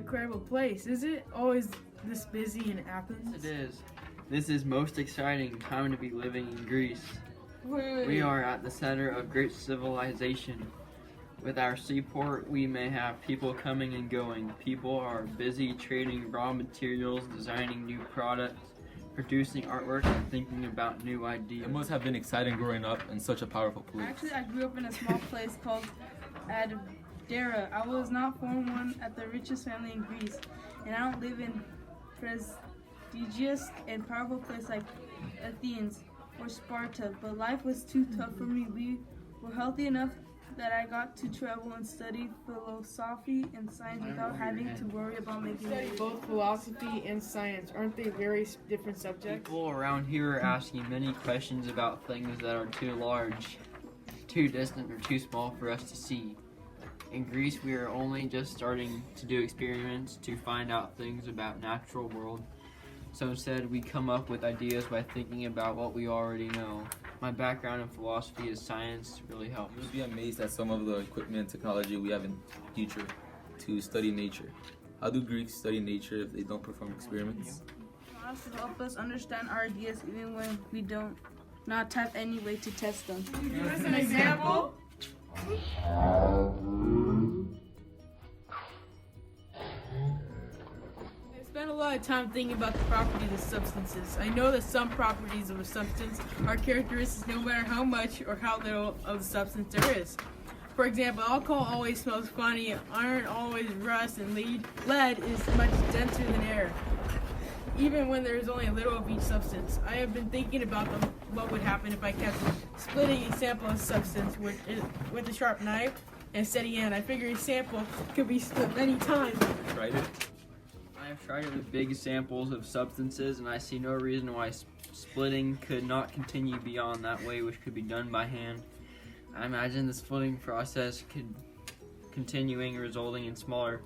incredible place. Is it always this busy in Athens? It is. This is most exciting time to be living in Greece. Wait. We are at the center of great civilization. With our seaport, we may have people coming and going. People are busy trading raw materials, designing new products, producing artwork, and thinking about new ideas. It must have been exciting growing up in such a powerful place. Actually, I grew up in a small place called Adera. I was not born one at the richest family in Greece, and I don't live in prestigious and powerful place like Athens or Sparta, but life was too tough for me. We were healthy enough that I got to travel and study philosophy and science without having to worry about making Study both philosophy and science. Aren't they very different subjects? People around here are asking many questions about things that are too large, too distant, or too small for us to see. In Greece, we are only just starting to do experiments to find out things about natural world. So instead, we come up with ideas by thinking about what we already know. My background in philosophy and science really helps. You would be amazed at some of the equipment and technology we have in the future to study nature. How do Greeks study nature if they don't perform experiments? Models to help us understand our ideas even when we don't not have any way to test them. Give us an example. I spent a lot of time thinking about the properties of substances. I know that some properties of a substance are characteristics no matter how much or how little of the substance there is. For example, alcohol always smells funny, iron always rusts, and lead is much denser than air, even when there is only a little of each substance. I have been thinking about what would happen if I kept splitting a sample of substance with a sharp knife and a steady hand. I figure a sample could be split many times. Tried it? I have tried it with big samples of substances, and I see no reason why splitting could not continue beyond that way, which could be done by hand. I imagine the splitting process could continuing, resulting in smaller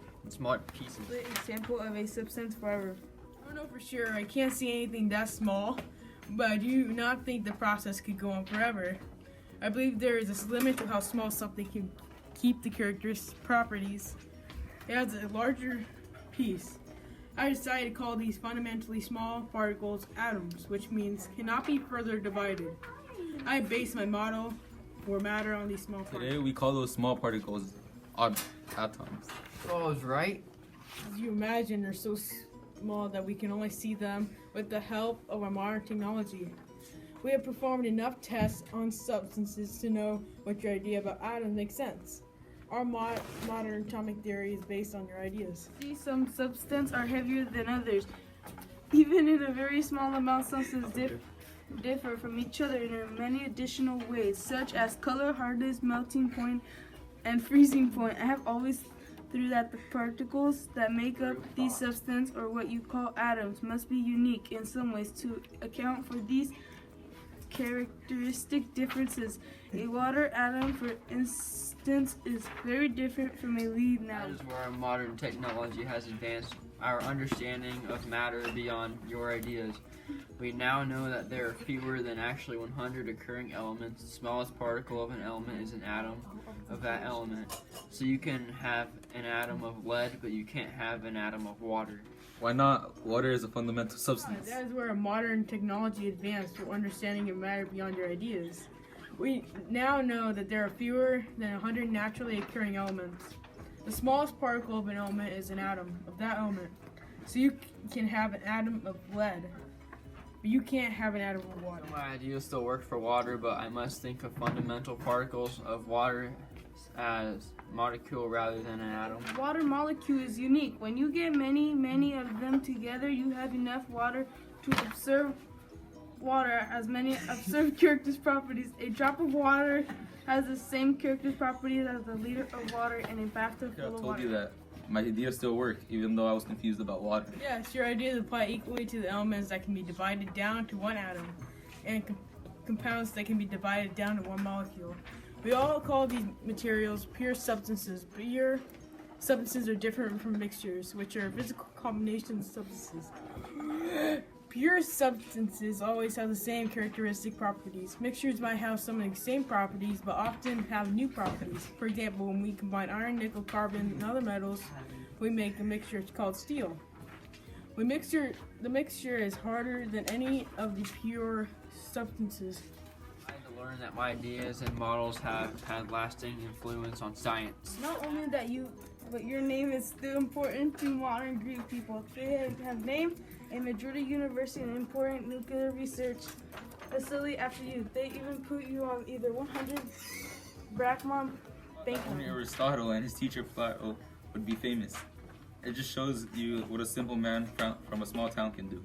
pieces. Split a sample of a substance forever. I don't know for sure. I can't see anything that small, but I do not think the process could go on forever. I believe there is a limit to how small something can keep the characteristic properties. It has a larger piece. I decided to call these fundamentally small particles atoms, which means cannot be further divided. I based my model for matter on these small particles. Today we call those small particles atoms. Oh, I was right. As you imagine, they're so small that we can only see them with the help of our modern technology. We have performed enough tests on substances to know what your idea about atoms makes sense. Our modern atomic theory is based on your ideas. See, some substances are heavier than others. Even in a very small amount, substances differ from each other in many additional ways, such as color, hardness, melting point, and freezing point. I have always thought that the particles that make up these substances, or what you call atoms, must be unique in some ways to account for these characteristic differences. A water atom, for instance, is very different from a lead That atom. is where our modern technology has advanced our understanding of matter beyond your ideas. We now know that there are fewer than actually 100 occurring elements. The smallest particle of an element is an atom of that element. So you can have an atom of lead, but you can't have an atom of water. Why not? Water is a fundamental substance. That is where our modern technology advanced for understanding of matter beyond your ideas. We now know that there are fewer than 100 naturally occurring elements. The smallest particle of an element is an atom of that element. So you can have an atom of lead, but you can't have an atom of water. My ideas still work for water, but I must think of fundamental particles of water as molecule rather than an atom. Water molecule is unique. When you get many of them together, you have enough water to observe water as many observed characteristic properties. A drop of water has the same characteristic properties as a liter of water in a bathtub I full of told water. you that. My ideas still work, even though I was confused about water. Yes, your ideas apply equally to the elements that can be divided down to one atom, and compounds that can be divided down to one molecule. We all call these materials pure substances. Pure substances are different from mixtures, which are physical combinations of substances. Pure substances always have the same characteristic properties. Mixtures might have some of the same properties, but often have new properties. For example, when we combine iron, nickel, carbon, and other metals, we make a mixture called steel. The mixture is harder than any of the pure substances. I had to learn that my ideas and models have had lasting influence on science. Not only that but your name is still important to modern Greek people. They have named a Madrid University an important nuclear research facility after you. They even put you on either 100 Brachman bank. Only Aristotle and his teacher Plato would be famous. It just shows you what a simple man from a small town can do.